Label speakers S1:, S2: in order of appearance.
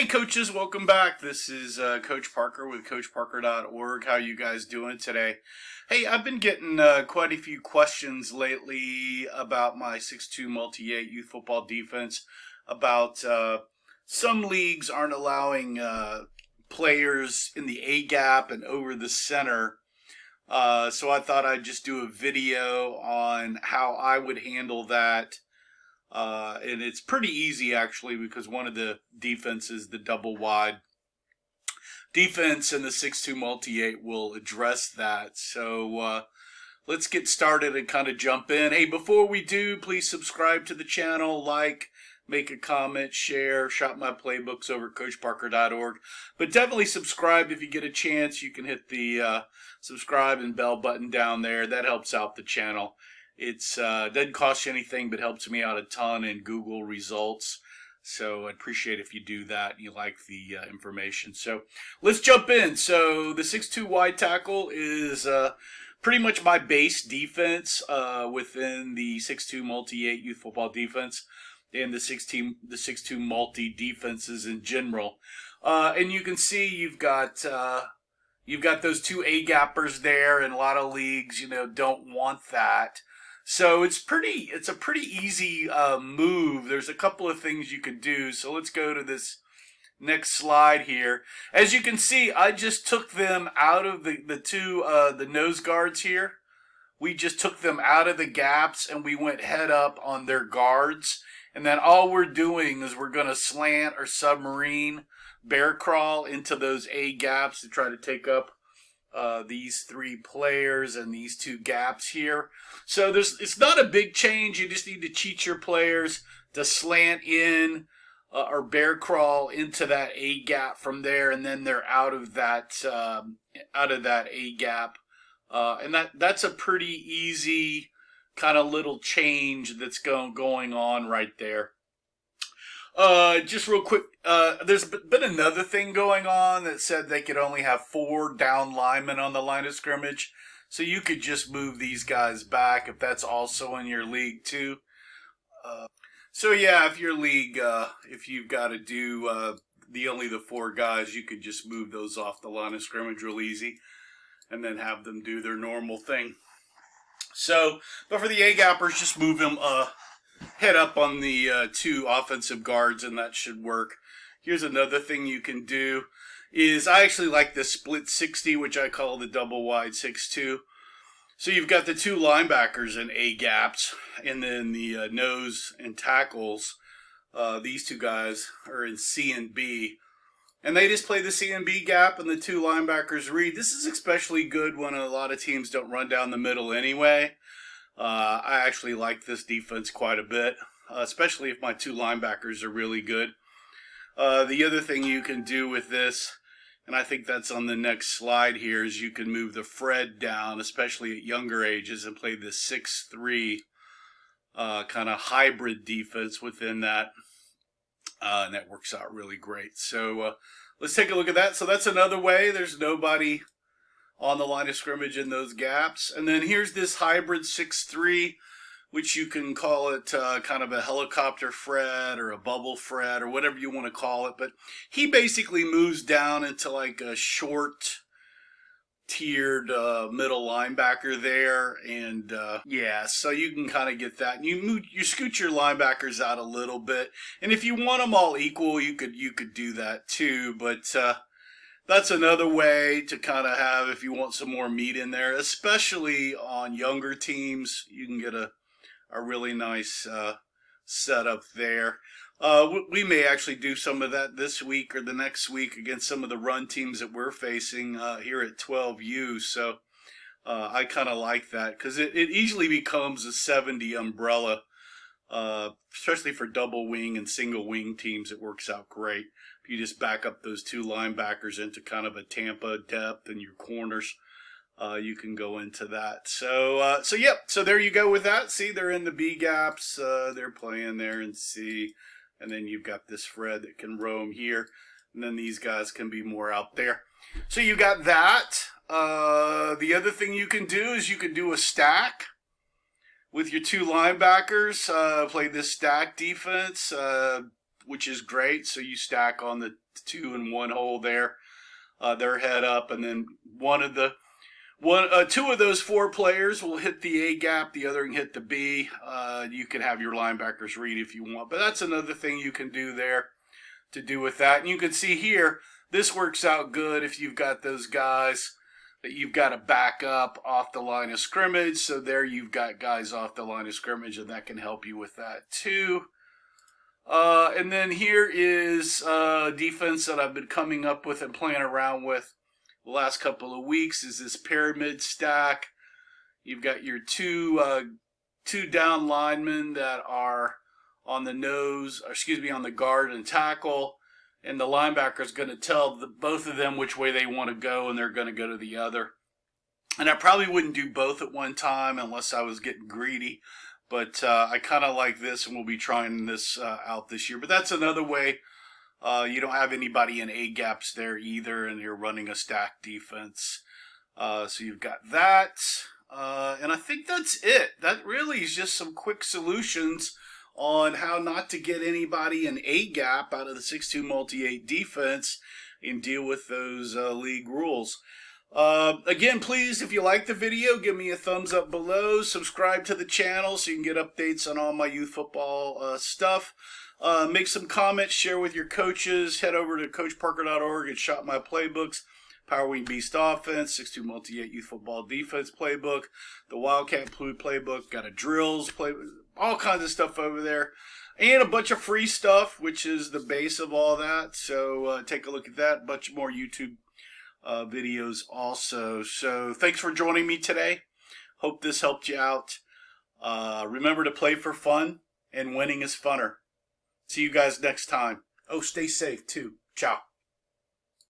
S1: coaches, welcome back. This is Coach Parker with CoachParker.org. How you guys doing today? Hey, I've been getting quite a few questions lately about my 6'2 multi-8 youth football defense, about some leagues aren't allowing players in the A-gap and over the center. So I thought I'd just do a video on how I would handle that. And it's pretty easy, actually, because one of the defenses, the double wide defense, and the 6'2 multi-8 will address that. So let's get started and kind of jump in. Hey, before we do, please subscribe to the channel, like, make a comment, share, shop my playbooks over at CoachParker.org. But definitely subscribe if you get a chance. You can hit the subscribe and bell button down there. That helps out the channel. It's doesn't cost you anything, but helps me out a ton in Google results. So I'd appreciate if you do that and you like the information. So let's jump in. So the 6'2 wide tackle is pretty much my base defense within the 6'2 multi-8 youth football defense and the 6'2 multi defenses in general. And you can see you've got those two A-gappers there, and a lot of leagues, don't want that. So it's a pretty easy move. There's a couple of things you can do. So let's go to this next slide here. As you can see, I just took them out of the nose guards here. We just took them out of the gaps and we went head up on their guards. And then all we're doing is we're going to slant or submarine bear crawl into those A gaps to try to take up these three players and these two gaps here. So it's not a big change. You just need to cheat your players to slant in or bear crawl into that A gap from there, and then they're out of that A gap. And that's a pretty easy kind of little change that's going on right there. Just real quick, there's been another thing going on that said they could only have 4 down linemen on the line of scrimmage. So you could just move these guys back if that's also in your league too. So yeah, if your league, if you've got to do only the 4 guys, you could just move those off the line of scrimmage real easy and then have them do their normal thing. So, but for the A-gappers, just move them head up on the 2 offensive guards, and that should work. Here's another thing you can do is I actually like the split 60, which I call the double wide 6'2". So you've got the 2 linebackers in A gaps, and then the nose and tackles. These 2 guys are in C and B. And they just play the C and B gap, and the 2 linebackers read. This is especially good when a lot of teams don't run down the middle anyway. I actually like this defense quite a bit, especially if my 2 linebackers are really good. The other thing you can do with this, and I think that's on the next slide here, is you can move the Fred down, especially at younger ages, and play the 6'3 kind of hybrid defense within that. And that works out really great. So let's take a look at that. So that's another way. There's nobody on the line of scrimmage in those gaps. And then here's this hybrid 6'3", which you can call it kind of a helicopter Fred or a bubble Fred or whatever you want to call it. But he basically moves down into like a short tiered middle linebacker there, and yeah, so you can kind of get that, and you scoot your linebackers out a little bit, and if you want them all equal, you could do that too. But that's another way to kind of have, if you want some more meat in there, especially on younger teams, you can get a really nice setup there. We may actually do some of that this week or the next week against some of the run teams that we're facing here at 12U. So I kind of like that because it easily becomes a 70 umbrella, especially for double wing and single wing teams. It works out great. If you just back up those 2 linebackers into kind of a Tampa depth and your corners, you can go into that. So yep. So there you go with that. See, they're in the B gaps. They're playing there in C. And then you've got this Fred that can roam here. And then these guys can be more out there. So you got that. The other thing you can do is you can do a stack with your 2 linebackers. Play this stack defense. which is great. So you stack on the 2 and 1 hole there. Their head up, and then two of those 4 players will hit the A gap, the other can hit the B. You can have your linebackers read if you want, but that's another thing you can do there to do with that. And you can see here, this works out good if you've got those guys that you've got to back up off the line of scrimmage. So there you've got guys off the line of scrimmage, and that can help you with that too. And then here is defense that I've been coming up with and playing around with the last couple of weeks is this pyramid stack. You've got your two down linemen that are on the on the guard and tackle, and the linebacker is going to tell both of them which way they want to go, and they're going to go to the other. And I probably wouldn't do both at one time unless I was getting greedy. But I kind of like this, and we'll be trying this out this year. But that's another way. You don't have anybody in A gaps there either, and you're running a stack defense. So you've got that. And I think that's it. That really is just some quick solutions on how not to get anybody in A gap out of the 6-2 multi-8 defense and deal with those league rules. Again, please, if you like the video, give me a thumbs up below. Subscribe to the channel so you can get updates on all my youth football stuff. Make some comments, share with your coaches. Head over to coachparker.org and shop my playbooks. Power Wing Beast Offense, 6-2 multi-8 youth football defense playbook, the Wildcat playbook, got a drills playbook, all kinds of stuff over there. And a bunch of free stuff, which is the base of all that. So take a look at that. A bunch more YouTube videos also. So thanks for joining me today. Hope this helped you out. Remember to play for fun, and winning is funner. See you guys next time. Oh, stay safe too. Ciao.